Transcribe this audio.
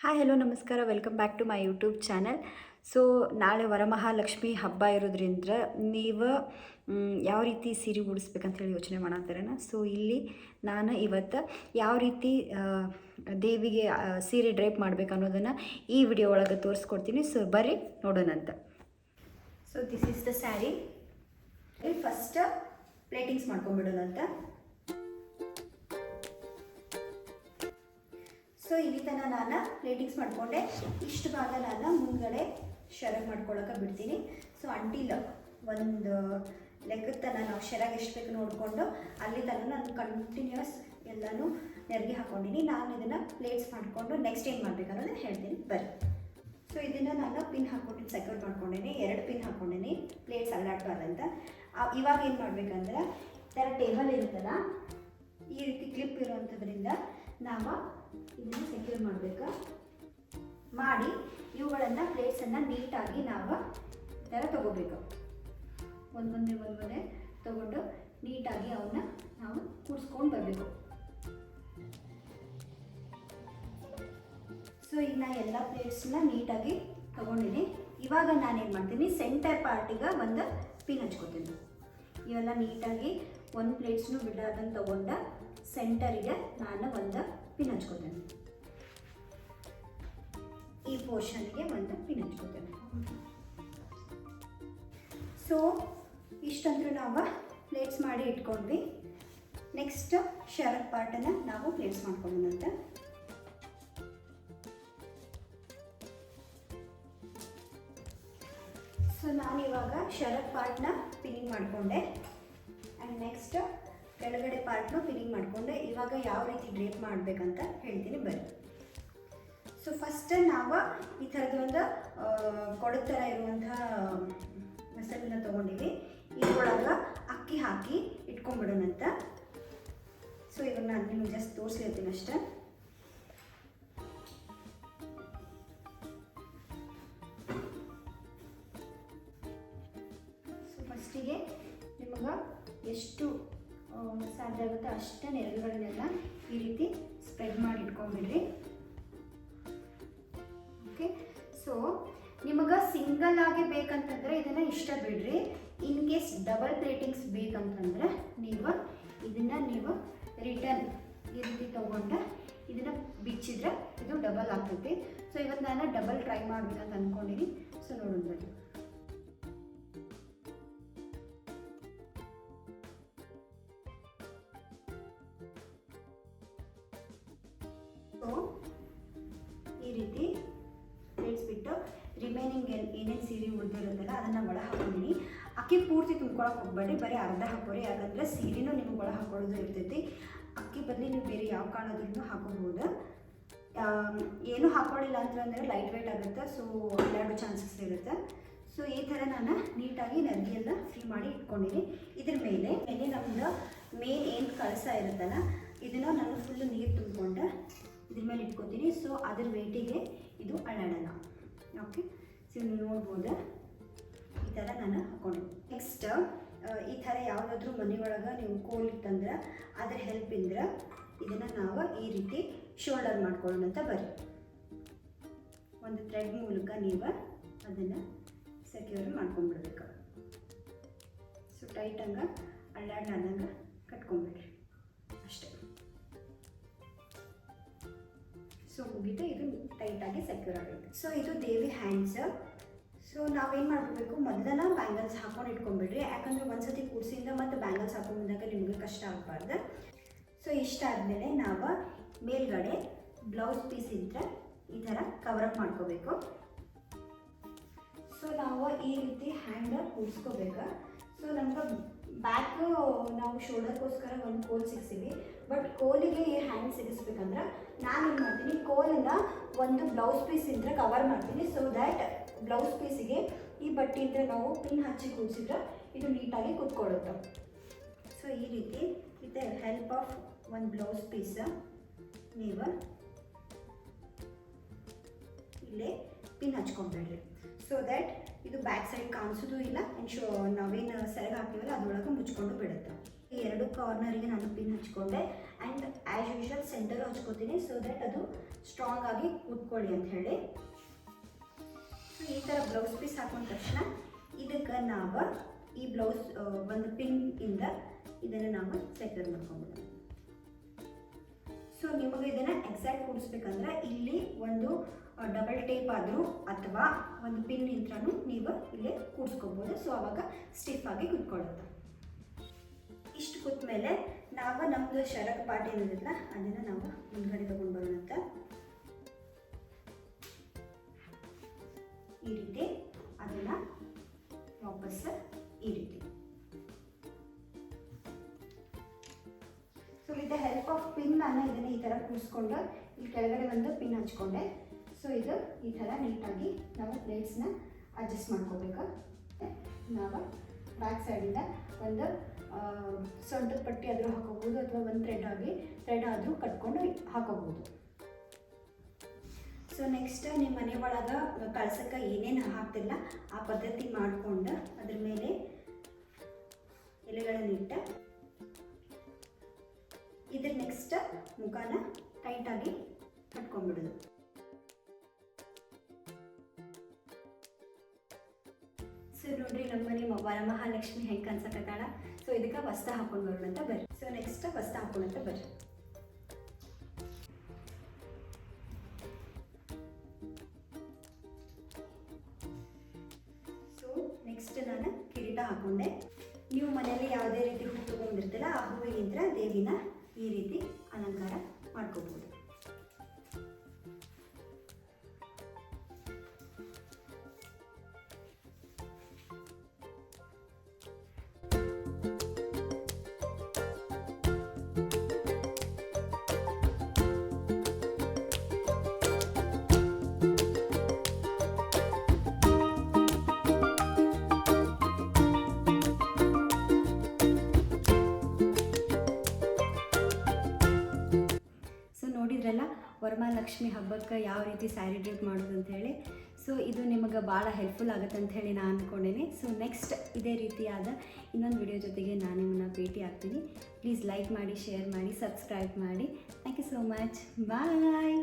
Hi hello ನಮಸ್ಕಾರ, welcome back to my YouTube channel. So ನಾಳೆ ವರಮಹಾಲಕ್ಷ್ಮಿ ಹಬ್ಬ ಇರೋದ್ರಿಂದ ನೀವು ಯಾವ ರೀತಿ ಸೀರೆ ಉಡಿಸ್ಬೇಕಂತ ಹೇಳಿ ಯೋಚನೆ ಮಾಡತ್ತೀರೇನ. ಸೊ ಇಲ್ಲಿ ನಾನು ಇವತ್ತು ಯಾವ ರೀತಿ ದೇವಿಗೆ ಸೀರೆ ಡ್ರೇಪ್ ಮಾಡ್ಬೇಕು ಅನ್ನೋದನ್ನು ಈ ವಿಡಿಯೋ ಒಳಗೆ ತೋರಿಸ್ಕೊಡ್ತೀನಿ. ಸೊ ಬರ್ರಿ ನೋಡೋಣಂತ. So this is the sari. First pleatings ಮಾಡ್ಕೊಂಡ್ಬಿಡೋಣಂತ. ಸೊ ಇಲ್ಲಿ ತನಕ ನಾನು ಪ್ಲೇಟಿಂಗ್ಸ್ ಮಾಡಿಕೊಂಡೆ. ಇಷ್ಟು ಭಾಗ ನಾನು ಮುಂದ್ಗಡೆ ಶರಗ್ ಮಾಡ್ಕೊಳಕ್ಕೆ ಬಿಡ್ತೀನಿ. ಸೊ ಅಂಟಿಲ್ ಒಂದು ಲೆಕ್ಕದ ತನಕ ನಾವು ಶರಗ್ ಎಷ್ಟು ಬೇಕು ನೋಡಿಕೊಂಡು ಅಲ್ಲಿ ತನಕ ನಾನು ಕಂಟಿನ್ಯೂಸ್ ಎಲ್ಲನೂ ನೆರಿಗೆ ಹಾಕ್ಕೊಂಡಿನಿ. ನಾನು ಇದನ್ನು ಪ್ಲೇಟ್ಸ್ ಮಾಡಿಕೊಂಡು ನೆಕ್ಸ್ಟ್ ಏನು ಮಾಡಬೇಕು ಅನ್ನೋದನ್ನು ಹೇಳ್ತೀನಿ ಬರ್ರಿ. ಸೊ ಇದನ್ನು ನಾನು ಪಿನ್ ಹಾಕ್ಕೊಂಡು ಸೆಕ್ಯೂರ್ ಮಾಡ್ಕೊಂಡೇನಿ. 2 ಪಿನ್ ಹಾಕ್ಕೊಂಡೇನಿ ಪ್ಲೇಟ್ಸ್ ಅಲ್ಲಾಡ್ಬಾರ್ದಂತ. ಇವಾಗ ಏನು ಮಾಡಬೇಕಂದ್ರೆ ಈ ಥರ ಟೇಬಲ್ ಇರುತ್ತಲ್ಲ, ಈ ರೀತಿ ಕ್ಲಿಪ್ ಇರುವಂಥದ್ರಿಂದ ನಾವು ಇದನ್ನು ಸೆಕ್ಯೂರ್ ಮಾಡಬೇಕು. ಮಾಡಿ ಇವುಗಳನ್ನು ಪ್ಲೇಟ್ಸನ್ನು ನೀಟಾಗಿ ನಾವು ಈ ಥರ ತೊಗೋಬೇಕು. ಒಂದೊಂದೇ ತೊಗೊಂಡು ನೀಟಾಗಿ ಅವನ್ನ ನಾವು ಕೂಡಿಸ್ಕೊಂಡು ಬರಬೇಕು. ಸೊ ಈಗ ನಾನು ಎಲ್ಲ ಪ್ಲೇಟ್ಸನ್ನ ನೀಟಾಗಿ ತೊಗೊಂಡಿನಿ. ಇವಾಗ ನಾನೇನು ಮಾಡ್ತೀನಿ, ಸೆಂಟರ್ ಪಾರ್ಟಿಗೆ ಒಂದು ಪಿನ್ ಹಚ್ಕೋತೀನಿ. ಇವೆಲ್ಲ ನೀಟಾಗಿ ಒಂದು ಪ್ಲೇಟ್ಸ್ನು ಬಿಡೋದನ್ನು ತೊಗೊಂಡು ಸೆಂಟರಿಗೆ ನಾನು ಒಂದು ಪಿನ್ ಹಚ್ಕೋತೇನೆ. ಈ ಪೋರ್ಷನ್ಗೆ ಒಂದು ಪಿನ್ ಹಚ್ಕೋತೇನೆ. ಸೊ ಇಷ್ಟಂದ್ರೂ ನಾವು ಪ್ಲೇಟ್ಸ್ ಮಾಡಿ ಇಟ್ಕೊಂಡ್ವಿ. ನೆಕ್ಸ್ಟ್ ಶರಗ್ ಪಾರ್ಟನ್ನು ನಾವು ಪ್ಲೇಟ್ಸ್ ಮಾಡ್ಕೊಳ್ಳೋಣಂತ. ಸೊ ನಾನಿವಾಗ ಶರಗ್ ಪಾರ್ಟ್ನ ಪಿನ್ನಿಂಗ್ ಮಾಡಿಕೊಂಡೆ ಆ್ಯಂಡ್ ನೆಕ್ಸ್ಟ್ ಕೆಳಗಡೆ ಪಾರ್ಟ್ನು ಪಿನ್ನಿಂಗ್ ಮಾಡಿಕೊಂಡೆ. ಇವಾಗ ಯಾವ ರೀತಿ ಡ್ರೇಪ್ ಮಾಡಬೇಕಂತ ಹೇಳ್ತೀನಿ ಬರ್ರಿ. ಸೊ ಫಸ್ಟ್ ನಾವು ಈ ಥರದೊಂದು ಕೊಡದ ಥರ ಇರುವಂಥ ಮಸಾಲನ್ನ ತೊಗೊಂಡಿವಿ. ಇದ್ರೊಳಗೆ ಅಕ್ಕಿ ಹಾಕಿ ಇಟ್ಕೊಂಡ್ಬಿಡೋಣಂತ. ಸೊ ಇವಾಗ ನಾನು ನಿಮ್ಗೆ ಜಸ್ಟ್ ತೋರಿಸ್ಲಿರ್ತೀನಿ ಅಷ್ಟೇ. ಸೊ ಫಸ್ಟಿಗೆ ನಿಮಗೆ ಎಷ್ಟು ಸಾಧ್ಯ ಆಗುತ್ತೆ ಅಷ್ಟೇ ನೆರಳುಗಳನ್ನೆಲ್ಲ ಈ ರೀತಿ ಸ್ಪ್ರೆಡ್ ಮಾಡಿ ಇಟ್ಕೊಂಡ್ಬಿಡ್ರಿ. ಓಕೆ. ಸೊ ನಿಮಗೆ ಸಿಂಗಲ್ ಆಗಿ ಬೇಕಂತಂದರೆ ಇದನ್ನು ಇಷ್ಟ ಬಿಡ್ರಿ. ಇನ್ ಕೇಸ್ ಡಬಲ್ ಪ್ಲೇಟಿಂಗ್ಸ್ ಬೇಕಂತಂದ್ರೆ ನೀವು ರಿಟರ್ನ್ ಈ ರೀತಿ ತೊಗೊಂಡು ಇದನ್ನು ಬಿಚ್ಚಿದ್ರೆ ಇದು ಡಬಲ್ ಆಗ್ತೈತಿ. ಸೊ ಇವತ್ತು ನಾನು ಡಬಲ್ ಟ್ರೈ ಮಾಡ್ಬೇಕಂತ ಅಂದ್ಕೊಂಡಿನಿ. ಸೊ ನೋಡೋಣ ಬನ್ನಿ. ಸೊ ಈ ರೀತಿ ಪ್ಲೇಟ್ಸ್ ಬಿಟ್ಟು ರಿಮೈನಿಂಗ್ ಏನೇನು ಸೀರೆ ಉಳಿದಿರುತ್ತಲ್ಲ ಅದನ್ನು ಒಳ ಹಾಕೊಂಡಿನಿ. ಅಕ್ಕಿ ಪೂರ್ತಿ ತುಂಬ್ಕೊಳಕ್ಕೆ ಹೋಗ್ಬೇಡಿ, ಬರೀ ಅರ್ಧ ಹಾಕೋರಿ. ಯಾಕಂದರೆ ಸೀರೆನೂ ನಿಮ್ಗೆ ಒಳ ಹಾಕೊಳ್ಳೋದು ಇರ್ತೈತಿ. ಅಕ್ಕಿ ಬದಲಿ ನೀವು ಬೇರೆ ಯಾವ ಕಾರಣದ್ರೂ ಹಾಕೋಬಹುದು. ಏನೂ ಹಾಕೊಳ್ಳಿಲ್ಲ ಅಂತಂದರೆ ಲೈಟ್ ವೆಯ್ಟ್ ಆಗುತ್ತೆ. ಸೊ ಅಲ್ಲಾಡೋ ಚಾನ್ಸಸ್ ಇರುತ್ತೆ. ಸೊ ಈ ಥರ ನಾನು ನೀಟಾಗಿ ನೆರಗಿಯೆಲ್ಲ ಫ್ರೀ ಮಾಡಿ ಇಟ್ಕೊಂಡಿನಿ. ಇದ್ರ ಮೇಲೆ ನಮ್ಮದು ಮೇನ್ ಏನು ಕಳಸ ಇರುತ್ತಲ್ಲ ಇದನ್ನು ನಾನು ಫುಲ್ಲು ನೀರು ತುಂಬಿಕೊಂಡು ಇದ್ರ ಮೇಲೆ ಇಟ್ಕೊತೀನಿ. ಸೊ ಅದ್ರ ವೇಟಿಗೆ ಇದು ಅಳ್ಳಾಡಲ್ಲ. ಓಕೆ. ಸೊ ನೀವು ನೋಡ್ಬೋದು ಈ ಥರ ನಾನು ಹಾಕ್ಕೊಂಡಿನಿ. ನೆಕ್ಸ್ಟ್ ಈ ಥರ ಯಾವುದಾದ್ರೂ ಮನೆಯೊಳಗೆ ನೀವು ಕೋಲ್ ಇತ್ತಂದ್ರೆ ಅದ್ರ ಹೆಲ್ಪಿಂದ ಇದನ್ನು ನಾವು ಈ ರೀತಿ ಶೋಲ್ಡರ್ ಮಾಡ್ಕೊಳ್ಳೋಣ ಅಂತ ಬರ್ರಿ. ಒಂದು ಥ್ರೆಡ್ ಮೂಲಕ ನೀವು ಅದನ್ನು ಸೆಕ್ಯೂರ್ ಮಾಡ್ಕೊಂಡ್ಬಿಡ್ಬೇಕು. ಸೊ ಟೈಟಂಗೆ ಅಳ್ಳಾಡ್ಲಾರ್ದಂಗೆ ಕಟ್ಕೊಂಡ್ಬಿಡ್ರಿ ಅಷ್ಟೇ. ಸೊ ಮುಗಿದು ಇದು ಟೈಟಾಗಿ ಸೆಕ್ಯೂರ್ ಆಗುತ್ತೆ. ಸೊ ಇದು ದೇವಿ ಹ್ಯಾಂಡ್ಸ್. ಸೊ ನಾವೇನು ಮಾಡಬೇಕು, ಮೊದಲನ ಬ್ಯಾಂಗಲ್ಸ್ ಹಾಕೊಂಡು ಇಟ್ಕೊಂಡ್ಬಿಡ್ರಿ. ಯಾಕಂದರೆ ಒಂದ್ಸತಿ ಕೂಡಿಸಿಂದ ಮತ್ತು ಬ್ಯಾಂಗಲ್ಸ್ ಹಾಕೊಂಡು ಬಂದಾಗ ನಿಮಗೆ ಕಷ್ಟ ಆಗಬಾರ್ದು. ಸೊ ಇಷ್ಟ ಆದಮೇಲೆ ನಾವು ಮೇಲ್ಗಡೆ ಬ್ಲೌಸ್ ಪೀಸ್ ಇದ್ದರೆ ಈ ಥರ ಕವರಪ್ ಮಾಡ್ಕೋಬೇಕು. ಸೊ ನಾವು ಈ ರೀತಿ ಹ್ಯಾಂಡ್ ಕೂಡಿಸ್ಕೋಬೇಕು. ಸೊ ನಮ್ಗೆ ಬ್ಯಾಕು ನಾವು ಶೋಲ್ಡರ್ಗೋಸ್ಕರ ಒಂದು ಕೋಲ್ ಸಿಗಿಸಿವಿ. ಬಟ್ ಕೋಲಿಗೆ ಈ ಹ್ಯಾಂಡ್ ಸಿಗಿಸ್ಬೇಕಂದ್ರೆ ನಾನೇನು ಮಾಡ್ತೀನಿ, ಕೋಲನ್ನು ಒಂದು ಬ್ಲೌಸ್ ಪೀಸ್ ಇದ್ದರೆ ಕವರ್ ಮಾಡ್ತೀನಿ. ಸೊ ದ್ಯಾಟ್ ಬ್ಲೌಸ್ ಪೀಸಿಗೆ ಈ ಬಟ್ಟೆ ಇದ್ದರೆ ನಾವು ಪಿನ್ ಹಚ್ಚಿ ಕೂಡಿಸಿದ್ರೆ ಇದು ನೀಟಾಗಿ ಕೂತ್ಕೊಳ್ಳುತ್ತೆ. ಸೊ ಈ ರೀತಿ ವಿತ್ ಹೆಲ್ಪ್ ಆಫ್ ಒಂದು ಬ್ಲೌಸ್ ಪೀಸ್ ನೀವು ಇಲ್ಲೇ ಪಿನ್ ಹಚ್ಕೊಂಡ್ಬಿಡ್ರಿ. ಸೊ ದ್ಯಾಟ್ ಇದು ಬ್ಯಾಕ್ ಸೈಡ್ ಕಾಣಿಸೋದು ಇಲ್ಲ ಆ್ಯಂಡ್ ನಾವೇನು ಸೆರಗು ಹಾಕ್ತೀವಲ್ಲ ಅದರೊಳಗೆ ಮುಚ್ಕೊಂಡು ಬಿಡುತ್ತೆ. ಈ 2 ಕಾರ್ನರಿಗೆ ನಾನು ಪಿನ್ ಹಚ್ಕೊಂಡೆ ಆ್ಯಂಡ್ ಆ್ಯಸ್ ಯೂಶುವಲ್ ಸೆಂಟರು ಹಚ್ಕೋತೀನಿ ಸೊ ದಟ್ ಅದು ಸ್ಟ್ರಾಂಗ್ ಆಗಿ ಕೂತ್ಕೊಳ್ಳಿ ಅಂತ ಹೇಳಿ. ಸೊ ಈ ಥರ ಬ್ಲೌಸ್ ಪೀಸ್ ಹಾಕೊಂಡ ತಕ್ಷಣ ಇದಕ್ಕೆ ನಾವು ಈ ಬ್ಲೌಸ್ ಒಂದು ಪಿನ್ ಇಂದ ಇದನ್ನು ನಾವು ಸೆಕ್ಯೂರ್ ಮಾಡ್ಕೊಂಡ್ಬಿಡೋಣ. ಸೊ ನಿಮಗೆ ಇದನ್ನು ಎಕ್ಸಾಕ್ಟ್ ಕೂಡಿಸ್ಬೇಕಂದ್ರೆ ಇಲ್ಲಿ ಒಂದು ಡಬಲ್ ಟೇಪ್ ಆದರೂ ಅಥವಾ ಒಂದು ಪಿನ್ ಇಂತ್ರನೂ ನೀವು ಇಲ್ಲೇ ಕೂಡಿಸ್ಕೋಬೋದು. ಸೊ ಆವಾಗ ಸ್ಟಿಫ್ ಆಗಿ ಕೂತ್ಕೊಳ್ಳುತ್ತೆ. ಇಷ್ಟು ಕೂತ ಮೇಲೆ ನಾವು ನಮ್ಮದು ಶರಕ್ ಪಾರ್ಟ್ ಏನಿರಲ್ಲ ಅದನ್ನು ನಾವು ಮುಂದ್ಗಡೆ ತಗೊಂಡು ಬರೋಣ ಅಂತ. ಈ ರೀತಿ ಅದನ್ನು ವಾಪಸ್ ಈ ರೀತಿ. So with the help of pin ನಾನು ಇದನ್ನು ಈ ಥರ ಕೂರಿಸ್ಕೊಂಡು ಇಲ್ಲಿ ಕೆಳಗಡೆ ಒಂದು ಪಿನ್ ಹಚ್ಕೊಂಡೆ. ಸೊ ಇದು ಈ ಥರ ನೀಟಾಗಿ ನಾವು ಪ್ಲೇಟ್ಸ್ನ ಅಡ್ಜಸ್ಟ್ ಮಾಡ್ಕೋಬೇಕು. ನಾವು ಬ್ಯಾಕ್ ಸೈಡಿಂದ ಒಂದು ಸೊಂಟದ ಪಟ್ಟಿ ಆದರೂ ಹಾಕೋಬೋದು ಅಥವಾ ಒಂದು ಥ್ರೆಡ್ ಆದರೂ ಕಟ್ಕೊಂಡು ಹಾಕೋಬೋದು. ಸೊ ನೆಕ್ಸ್ಟ್ ನಿಮ್ಮ ಮನೆ ಒಳಗೆ ಕಳ್ಸಕ್ಕೆ ಏನೇನು ಹಾಕ್ತಿಲ್ಲ ಆ ಪದ್ಧತಿ ಮಾಡಿಕೊಂಡು ಅದ್ರ ಮೇಲೆ ಎಲೆಗಳನ್ನಿಟ್ಟು ಇದ್ರ ನೆಕ್ಸ್ಟ್ ಮುಖಾನ ಟೈಟಾಗಿ ಕಟ್ಕೊಂಡ್ಬಿಡೋದು. ಸೊ ನೋಡ್ರಿ ನಮ್ಮ ಮನೆ ವರಮಹಾಲಕ್ಷ್ಮಿ ಹೆಂಗೆ ಕಾಣಿಸಕತ್ತಾಳ. ಸೊ ಇದಕ್ಕೆ ವಸ್ತ ಹಾಕೊಂಡು ಬರೋಣ ಅಂತ ಬರ್ರಿ. ಸೊ ನೆಕ್ಸ್ಟ್ ವಸ್ತ ಹಾಕೊಳ್ಳೋಂತ ಬರ್ರಿ. ಸೊ ನೆಕ್ಸ್ಟ್ ನಾನು ಕಿರೀಟ ಹಾಕೊಂಡೆ. ನೀವು ಮನೆಯಲ್ಲಿ ಯಾವುದೇ ರೀತಿ ಹೂ ತೊಗೊಂಡಿರ್ತೀರ ಆ ಹೂವಿನಿಂದ ದೇವಿನ ಈ ರೀತಿ ಅಲಂಕಾರ ಮಾಡ್ಕೋಬೋದು. ನೋಡಿದ್ರಲ್ಲ ವರಮಹಾಲಕ್ಷ್ಮಿ ಹಬ್ಬಕ್ಕೆ ಯಾವ ರೀತಿ ಸ್ಯಾರಿ ಡ್ರೇಪ್ ಮಾಡೋದು ಅಂಥೇಳಿ. ಸೊ ಇದು ನಿಮಗೆ ಭಾಳ ಹೆಲ್ಪ್ಫುಲ್ ಆಗುತ್ತೆ ಅಂಥೇಳಿ ನಾನು ಅಂದ್ಕೊಂಡೇನೆ. ಸೊ ನೆಕ್ಸ್ಟ್ ಇದೇ ರೀತಿಯಾದ ಇನ್ನೊಂದು ವಿಡಿಯೋ ಜೊತೆಗೆ ನಾನು ನಿಮ್ಮನ್ನ ಭೇಟಿ ಆಗ್ತೀನಿ. ಪ್ಲೀಸ್ ಲೈಕ್ ಮಾಡಿ, ಶೇರ್ ಮಾಡಿ, ಸಬ್ಸ್ಕ್ರೈಬ್ ಮಾಡಿ. Thank you so much. Bye.